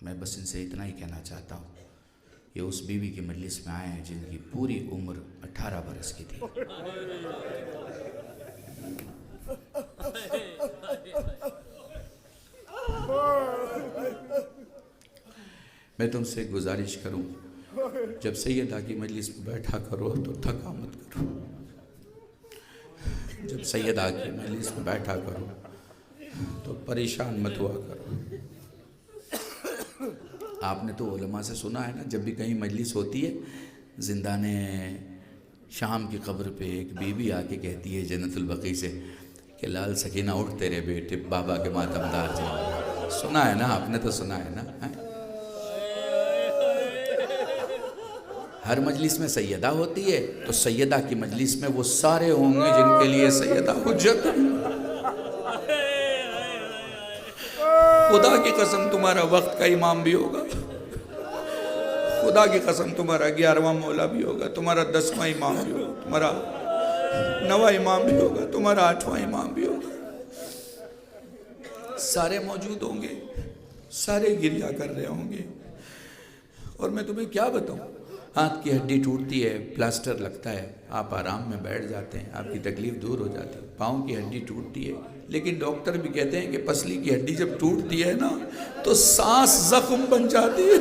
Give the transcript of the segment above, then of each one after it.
میں بس ان سے اتنا ہی کہنا چاہتا ہوں، یہ اس بیوی کی مجلس میں آئے ہیں جن کی پوری عمر 18 برس کی تھی۔ میں تم سے گزارش کروں، جب سیدہ کی مجلس میں بیٹھا کرو تو تھکا مت کرو، جب سیدہ کی مجلس میں بیٹھا کرو تو پریشان مت ہوا کرو۔ آپ نے تو علماء سے سنا ہے نا، جب بھی کہیں مجلس ہوتی ہے، زندان شام کی قبر پہ ایک بی بی آ کے کہتی ہے جنت البقیع سے کہ لال سکینہ اٹھ تیرے بیٹے بابا کے ماتمدار جائیں۔ سنا ہے نا، آپ نے تو سنا ہے نا۔ ہر مجلس میں سیدہ ہوتی ہے تو سیدہ کی مجلس میں وہ سارے ہوں گے جن کے لیے سیدہ حجت ہے۔ خدا کی قسم تمہارا وقت کا امام بھی ہوگا، خدا کی قسم تمہارا 11واں مولا بھی ہوگا، تمہارا 10واں امام بھی ہوگا، تمہارا 9واں امام بھی ہوگا، تمہارا 8واں امام بھی ہوگا۔ سارے موجود ہوں گے، سارے گریہ کر رہے ہوں گے۔ اور میں تمہیں کیا بتاؤں، ہاتھ کی ہڈی ٹوٹتی ہے، پلاسٹر لگتا ہے، آپ آرام میں بیٹھ جاتے ہیں، آپ کی تکلیف دور ہو جاتی ہے۔ پاؤں کی ہڈی ٹوٹتی ہے، لیکن ڈاکٹر بھی کہتے ہیں کہ پسلی کی ہڈی جب ٹوٹتی ہے نا تو سانس زخم بن جاتی ہے۔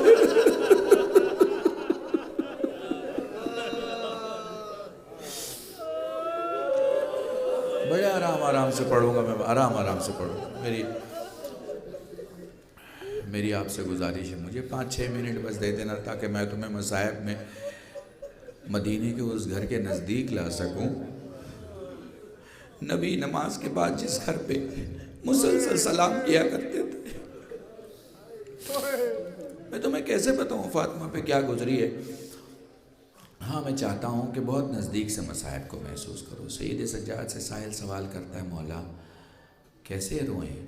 بڑے آرام سے پڑھوں گا، میں آرام سے پڑھوں گا۔ میری آپ سے گزارش ہے، مجھے 5-6 منٹ بس دے دینا تاکہ میں تمہیں مصائب میں مدینے کے اس گھر کے نزدیک لا سکوں۔ نبی نماز کے بعد جس گھر پہ مسلسل سلام کیا کرتے تھے، میں تمہیں کیسے بتاؤں فاطمہ پہ کیا گزری ہے۔ ہاں میں چاہتا ہوں کہ بہت نزدیک سے مصائب کو محسوس کرو۔ سید سجاد سے سائل سوال کرتا ہے، مولا کیسے روئیں؟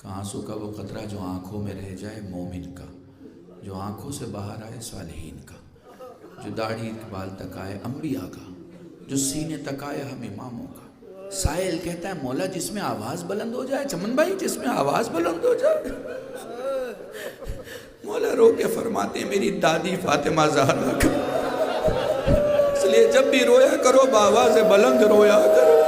کہ آنسو کا وہ قطرہ جو آنکھوں میں رہ جائے مومن کا، جو آنکھوں سے باہر آئے صالحین کا، جو داڑھی بال تک آئے انبیاء کا، جو سینے تک آئے ہم اماموں کا۔ سائل کہتا ہے مولا جس میں آواز بلند ہو جائے، چمن بھائی جس میں آواز بلند ہو جائے۔ مولا رو کے فرماتے ہیں میری دادی فاطمہ زہرا کا، اس لیے جب بھی رویا کرو بآواز بلند رویا کرو۔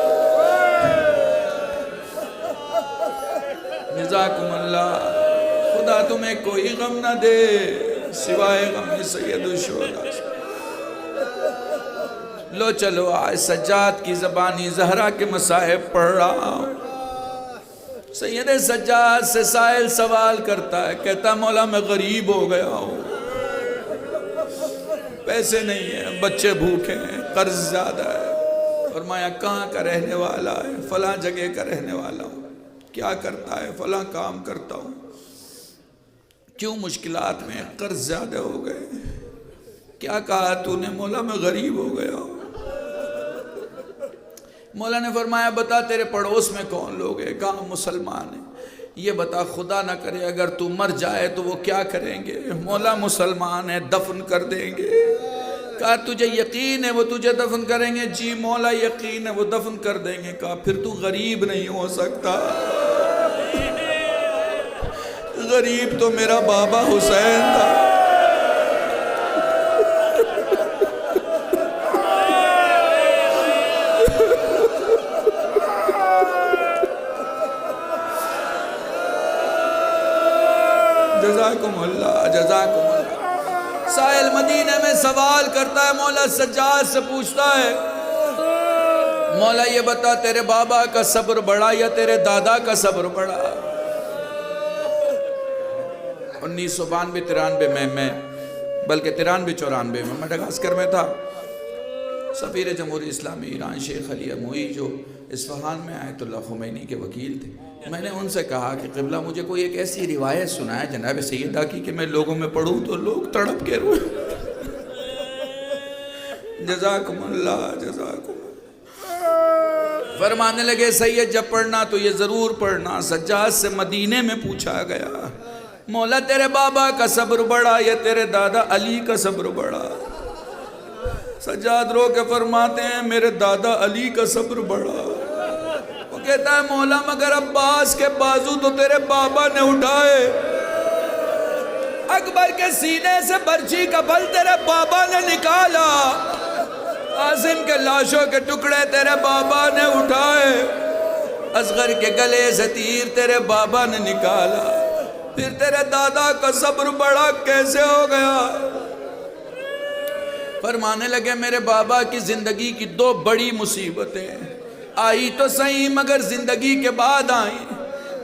جزاکم اللہ، خدا تمہیں کوئی غم نہ دے سوائے غم سید الشہداء۔ لو چلو آج سجاد کی زبانی زہرا کے مصائب پڑھ رہا ہوں۔ سید سجاد سے سائل سوال کرتا ہے، کہتا مولا میں غریب ہو گیا ہوں، پیسے نہیں ہیں، بچے بھوکے ہیں، قرض زیادہ ہے۔ فرمایا کہاں کا رہنے والا ہے؟ فلاں جگہ کا رہنے والا ہوں۔ کیا کرتا ہے؟ فلاں کام کرتا ہوں۔ کیوں مشکلات میں؟ قرض زیادہ ہو گئے۔ کیا کہا تو نے؟ مولا میں غریب ہو گیا ہوں۔ مولا نے فرمایا بتا تیرے پڑوس میں کون لوگ ہیں؟ کہاں مسلمان ہیں۔ یہ بتا خدا نہ کرے اگر تو مر جائے تو وہ کیا کریں گے؟ مولا مسلمان ہے، دفن کر دیں گے۔ کہا تجھے یقین ہے وہ تجھے دفن کریں گے؟ جی مولا یقین ہے وہ دفن کر دیں گے۔ کہا پھر تو غریب نہیں ہو سکتا، غریب تو میرا بابا حسین تھا۔ جزاکم اللہ، جزاکم اللہ۔ سائل مدینہ میں سوال کرتا ہے، مولا سجاد سے پوچھتا ہے مولا یہ بتا تیرے بابا کا صبر بڑا یا تیرے دادا کا صبر بڑا؟ 1992-93 میں بلکہ 93-94 میں مڈغاسکر میں تھا۔ سفیر جمہوری اسلامی ایران شیخ علی اموئی جو اصفہان میں آیت اللہ خمینی کے وکیل تھے، میں نے ان سے کہا کہ قبلہ مجھے کوئی ایک ایسی روایت سنائے جناب سیدہ کی کہ میں لوگوں میں پڑھوں تو لوگ تڑپ کے روئے۔ جزاکم اللہ، جزاکم اللہ۔ فرمانے لگے سید جب پڑھنا تو یہ ضرور پڑھنا، سجاد سے مدینے میں پوچھا گیا مولا تیرے بابا کا صبر بڑا یا تیرے دادا علی کا صبر بڑا؟ سجاد رو کے فرماتے ہیں میرے دادا علی کا صبر بڑا۔ وہ کہتا ہے مولا مگر عباس کے بازو تو تیرے بابا نے اٹھائے، اکبر کے سینے سے برچی کا بل تیرے بابا نے نکالا، عاصم کے لاشوں کے ٹکڑے تیرے بابا نے اٹھائے، اصغر کے گلے سے تیر تیرے بابا نے نکالا، پھر تیرے دادا کا صبر بڑا کیسے ہو گیا؟ فرمانے لگے میرے بابا کی زندگی کی 2 بڑی مصیبتیں آئی تو صحیح مگر زندگی کے بعد آئیں۔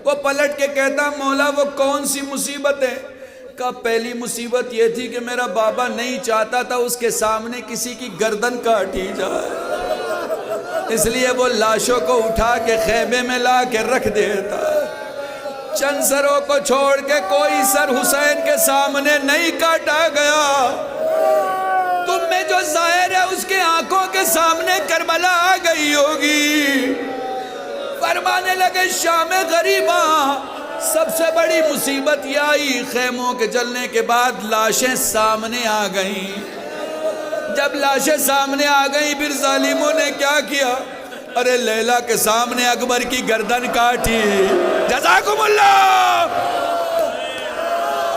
وہ پلٹ کے کہتا مولا وہ کون سی مصیبتیں؟ کہا پہلی مصیبت یہ تھی کہ میرا بابا نہیں چاہتا تھا اس کے سامنے کسی کی گردن کاٹی جائے، اس لیے وہ لاشوں کو اٹھا کے خیمے میں لا کے رکھ دیتا، چند سروں کو چھوڑ کے کوئی سر حسین کے سامنے نہیں کاٹا گیا۔ تم میں جو ظاہر ہے اس کے آنکھوں کے سامنے کربلا آ گئی ہوگی۔ فرمانے لگے شام غریباں سب سے بڑی مصیبت یہ آئی، خیموں کے جلنے کے بعد لاشیں سامنے آ گئیں۔ جب لاشیں سامنے آ گئیں پھر ظالموں نے کیا کیا؟ ارے لیلا کے سامنے اکبر کی گردن کاٹی، جزاکم اللہ۔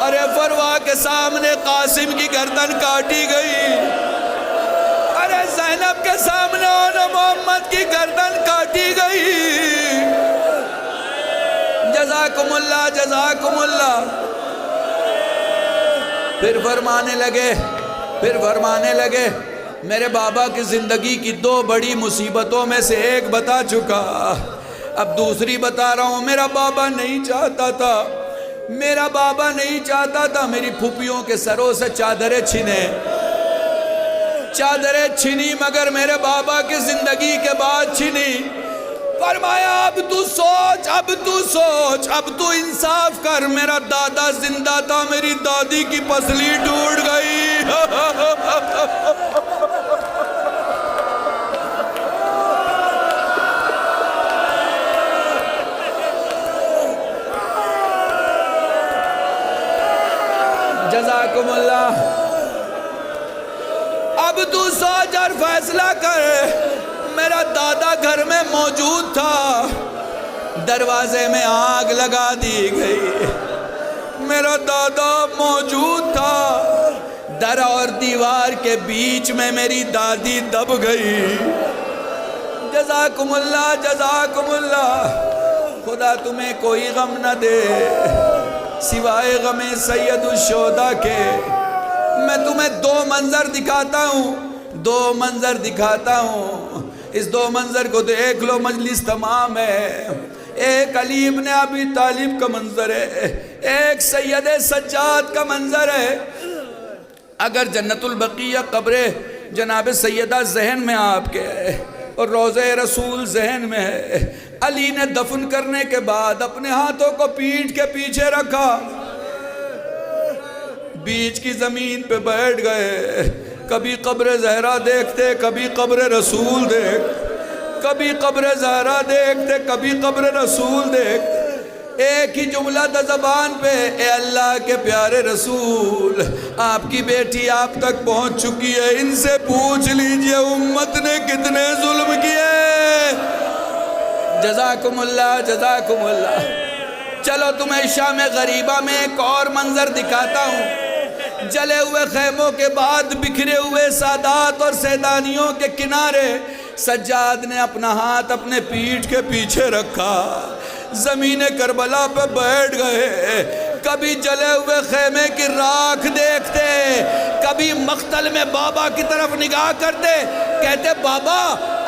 ارے فروا کے سامنے قاسم کی گردن کاٹی گئی، ارے زینب کے سامنے محمد کی گردن کاٹی گئی۔ جزاکم اللہ جزاکم اللہ۔ پھر فرمانے لگے میرے بابا کی زندگی کی 2 بڑی مصیبتوں میں سے ایک بتا چکا، اب دوسری بتا رہا ہوں۔ میرا بابا نہیں چاہتا تھا میری پھوپھیوں کے سروں سے چادریں چھنی مگر میرے بابا کی زندگی کے بعد چھنی۔ فرمایا اب تو سوچ، اب تو انصاف کر، میرا دادا زندہ تھا میری دادی کی پسلی ٹوٹ گئی۔ جزاکم اللہ۔ اب تو سوچ اور فیصلہ کر، میرا دادا گھر میں موجود تھا، دروازے میں آگ لگا دی گئی، میرا دادا موجود تھا، در اور دیوار کے بیچ میں میری دادی دب گئی۔ جزاکم اللہ جزاکم اللہ۔ خدا تمہیں کوئی غم نہ دے سوائے غم سید الشہداء کے۔ میں تمہیں 2 منظر دکھاتا ہوں، اس 2 منظر کو دیکھ لو، مجلس تمام ہے۔ ایک علی ابن ابی طالب کا منظر ہے، ایک سید سجاد کا منظر ہے۔ اگر جنت البقیہ قبر جناب سیدہ ذہن میں آپ کے ہے اور روضہ رسول ذہن میں ہے، علی نے دفن کرنے کے بعد اپنے ہاتھوں کو پیٹھ کے پیچھے رکھا، بیچ کی زمین پہ بیٹھ گئے، کبھی قبر زہرا دیکھتے، کبھی قبر رسول کبھی قبر زہرا دیکھتے، کبھی قبر رسول دیکھتے۔ ایک ہی جملہ تھا زبان پہ، اے اللہ کے پیارے رسول، آپ کی بیٹی آپ تک پہنچ چکی ہے، ان سے پوچھ لیجئے امت نے کتنے ظلم کیے۔ جزاکم اللہ جزاکم اللہ۔ چلو تمہیں شام غریبہ میں ایک اور منظر دکھاتا ہوں۔ جلے ہوئے خیموں کے بعد بکھرے ہوئے سادات اور سیدانیوں کے کنارے سجاد نے اپنا ہاتھ اپنے پیٹھ کے پیچھے رکھا، زمین کربلا پہ بیٹھ گئے، کبھی جلے ہوئے خیمے کی راکھ دیکھتے، کبھی مقتل میں بابا کی طرف نگاہ کرتے، کہتے بابا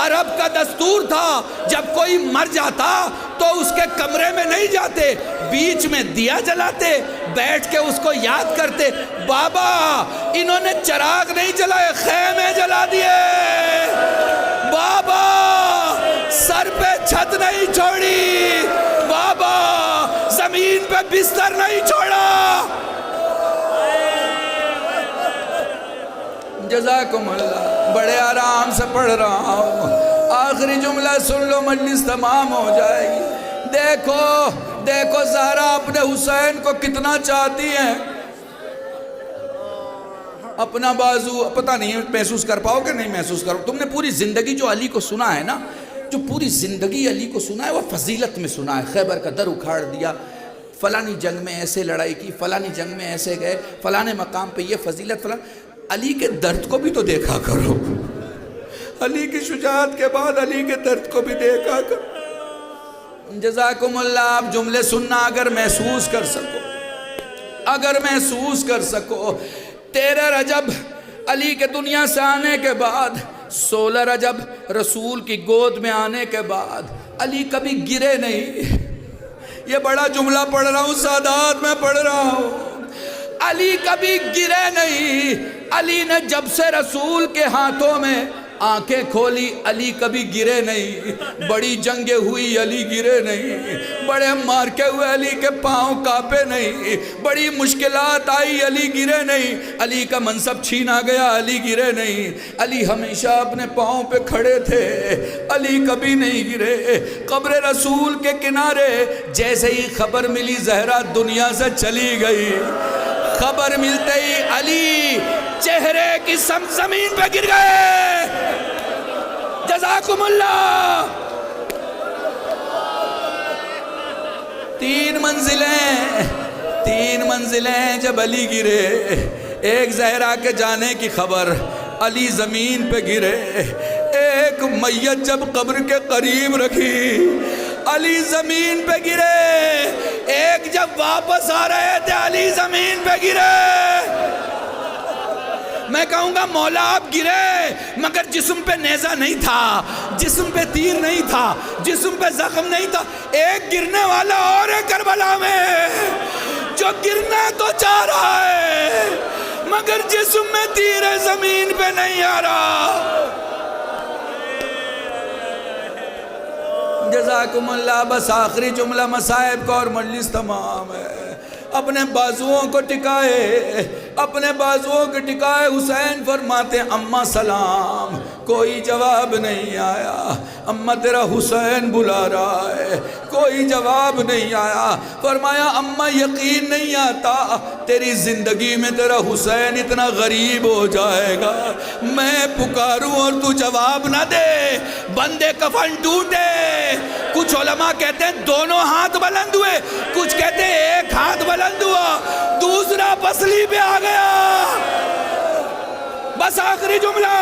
عرب کا دستور تھا جب کوئی مر جاتا تو اس کے کمرے میں نہیں جاتے، بیچ میں دیا جلاتے، بیٹھ کے اس کو یاد کرتے۔ بابا انہوں نے چراغ نہیں جلائے، خیمے جلا دیے، بابا سر پہ چھت نہیں چھوڑی، بابا زمین پہ بستر نہیں چھوڑا۔ جزاکم اللہ۔ بڑے آرام سے پڑھ رہا ہوں، آخری جملہ سن لو، مجلس تمام ہو جائے گی۔ دیکھو زہرا اپنے حسین کو کتنا چاہتی ہیں۔ اپنا بازو پتہ نہیں محسوس کر پاؤ کہ نہیں محسوس کرو۔ تم نے پوری زندگی جو علی کو سنا ہے نا، جو پوری زندگی علی کو سنا ہے وہ فضیلت میں سنا ہے، خیبر کا در اکھاڑ دیا، فلانی جنگ میں ایسے لڑائی کی، فلانی جنگ میں ایسے گئے، فلانے مقام پہ یہ فضیلت، فلان. علی کے درد کو بھی تو دیکھا کرو. علی کی شجاعت کے بعد علی کے درد کو بھی دیکھا کرو. جزاکم اللہ. آپ جملے سننا اگر محسوس کر سکو. 13 رجب علی کے دنیا سے آنے کے بعد، 16 رجب رسول کی گود میں آنے کے بعد علی کبھی گرے نہیں. یہ بڑا جملہ پڑھ رہا ہوں سادات میں پڑھ رہا ہوں. علی کبھی گرے نہیں. علی نے جب سے رسول کے ہاتھوں میں آنکھیں کھولی علی کبھی گرے نہیں. بڑی جنگیں ہوئی علی گرے نہیں. بڑے مارکے ہوئے علی کے پاؤں کانپے نہیں. بڑی مشکلات آئی علی گرے نہیں. علی کا منصب چھینا گیا علی گرے نہیں. علی ہمیشہ اپنے پاؤں پہ کھڑے تھے. علی کبھی نہیں گرے. قبر رسول کے کنارے جیسے ہی خبر ملی زہرا دنیا سے چلی گئی، خبر ملتے ہی علی چہرے کی سم زمین پہ گر گئے. جزاکم اللہ. 3 منزلیں جب علی گرے. ایک زہرا کے جانے کی خبر، علی زمین پہ گرے. ایک میت جب قبر کے قریب رکھی علی زمین پہ گرے. ایک جب واپس آ رہے تھے علی زمین پہ گرے. میں کہوں گا مولا آپ گرے مگر جسم پہ نیزہ نہیں تھا، جسم پہ تیر نہیں تھا، جسم پہ زخم نہیں تھا. ایک گرنے والا اور ہے کربلا میں جو گرنا تو چاہ رہا ہے مگر جسم میں تیر ہے، زمین پہ نہیں آ رہا. جزاکم اللہ. بس آخری جملہ مصائب کا اور مجلس تمام ہے. اپنے بازوؤں کو ٹکائے حسین فرماتے اماں سلام. کوئی جواب نہیں آیا. اماں تیرا حسین بلا رہا ہے، کوئی جواب نہیں آیا. فرمایا اماں یقین نہیں آتا تیری زندگی میں تیرا حسین اتنا غریب ہو جائے گا. میں پکاروں اور تو جواب نہ دے. بندے کفن ٹوٹے. کچھ علماء کہتے ہیں دونوں ہاتھ بلند ہوئے، کچھ کہتے ہیں ایک ہاتھ بلند ہوا، دوسرا پسلی پہ آ گیا. بس آخری جملہ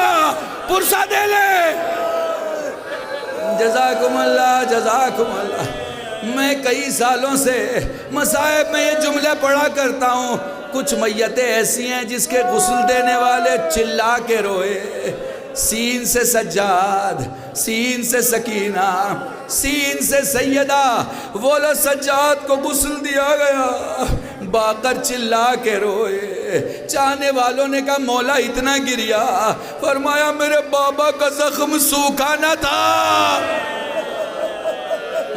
پرسہ دے لے. جزاکم اللہ. جزاکم اللہ. میں کئی سالوں سے مصائب میں یہ جملے پڑھا کرتا ہوں. کچھ میتیں ایسی ہیں جس کے غسل دینے والے چلا کے روئے. سین سے سجاد، سین سے سکینہ، سین سے سیدہ. بولو سجاد کو غسل دیا گیا، باقر چلا کے روئے. چاہنے والوں نے کہا مولا اتنا گریا. فرمایا میرے بابا کا زخم سوکھا نہ تھا.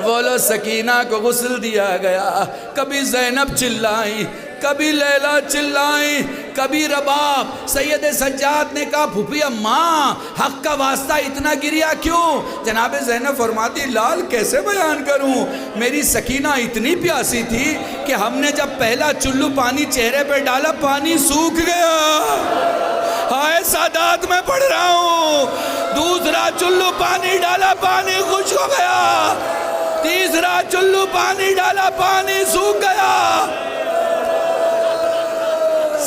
بولو سکینہ کو غسل دیا گیا. کبھی زینب چلائیں، کبھی لیلا چلائیں، کبھی رباب. سید سجاد نے کہا پھوپھی اماں حق کا واسطہ اتنا گریا کیوں؟ جناب زینب فرماتی لال کیسے بیان کروں، میری سکینہ اتنی پیاسی تھی کہ ہم نے جب پہلا چلو پانی چہرے پہ ڈالا پانی سوکھ گیا. ہائے سادات میں پڑھ رہا ہوں. دوسرا چلو پانی ڈالا پانی خشک ہو گیا. تیسرا چلو پانی ڈالا پانی سوکھ گیا.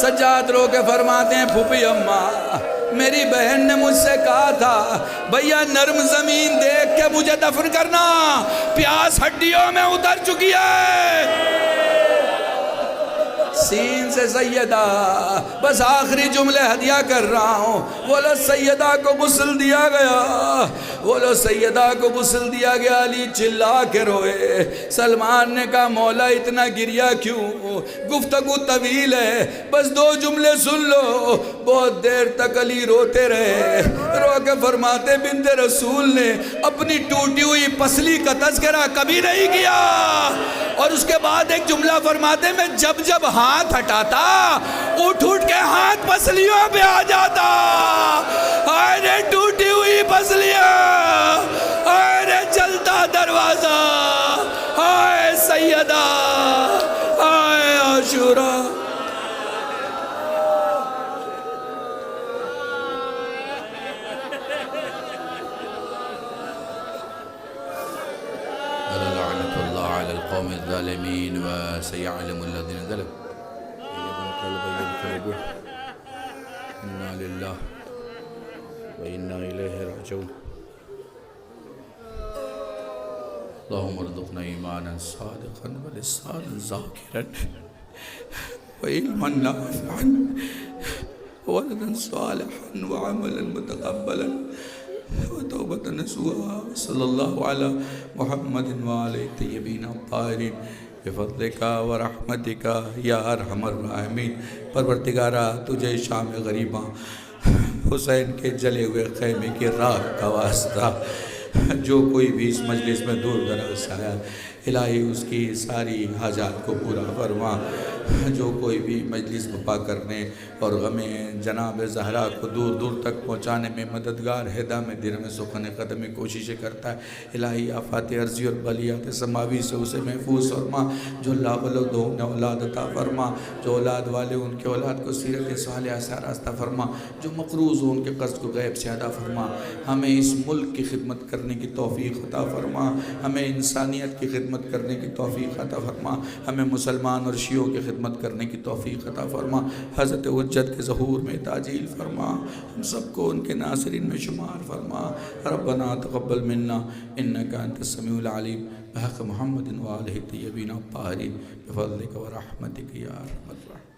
سجاد رو کے فرماتے ہیں پھوپھی اماں میری بہن نے مجھ سے کہا تھا بھیا نرم زمین دیکھ کے مجھے دفن کرنا، پیاس ہڈیوں میں اتر چکی ہے. سین سے سیدہ. بس آخری جملے ہدیہ کر رہا ہوں. بولو سیدہ کو غسل دیا گیا، بولو سیدہ کو غسل دیا گیا. علی چلا کے روئے. سلمان نے کہا مولا اتنا گریا کیوں؟ گفتگو طویل ہے، بس 2 جملے سن لو. بہت دیر تک علی روتے رہے. رو کے فرماتے بنت رسول نے اپنی ٹوٹی ہوئی پسلی کا تذکرہ کبھی نہیں کیا. اور اس کے بعد ایک جملہ فرماتے میں جب جب ہاتھ ہٹاتا اٹھ کے ہاتھ پسلیوں پہ آ جاتا. ہائے رے ٹوٹی ہوئی پسلیاں، ہائے رے چلتا دروازہ، ہائے سیدہ، ہائے عاشورہ. لعنت اللہ علی القوم الظالمين وسيعلم الذين ظلموا إنا لله وإنا إليه راجعون اللهم ارزقنا إيمانا صادقا ولسانا ذاكرا وعلما نافعا وولدا صالحا وعملا متقبلا وتوبة نصوحا صلى الله على محمد وآله الطيبين الطاهرين بفضلك ورحمتك یا ارحم الراحمین۔ پروردگارہ تجھے شام غریباں حسین کے جلے ہوئے خیمے کی راہ کا واسطہ، جو کوئی بھی اس مجلس میں دور دراز سے آیا الہی اس کی ساری حاجات کو پورا فرما، جو کوئی بھی مجلس بپا کرنے اور غم جناب زہرا کو دور دور تک پہنچانے میں مددگار ہے، دام دیر میں سخن قدم میں کوششیں کرتا ہے، الہی آفات عرضی اور بلیات سماوی سے اسے محفوظ فرما، جو لا ولد ہو انہیں اولاد عطا فرما، جو اولاد والے ان کے اولاد کو سیرت صالحہ سے آراستہ فرما، جو مقروض ہو ان کے قرض کو غیب سے ادا فرما، ہمیں اس ملک کی خدمت کرنے کی توفیق عطا فرما، ہمیں انسانیت کی خدمت کرنے کی توفیق عطا فرما، ہمیں مسلمان اور شیعوں کی خدمت کرنے کی توفیق عطا فرما، حضرت حجت کے ظہور میں تعجیل فرما، ہم سب کو ان کے ناصرین میں شمار فرما۔ ربنا تقبل منا انک انت السمیع العلیم بحق محمد وآلہ الطیبین الطاہرین بفضلک ورحمتک یا ارحم الراحمین۔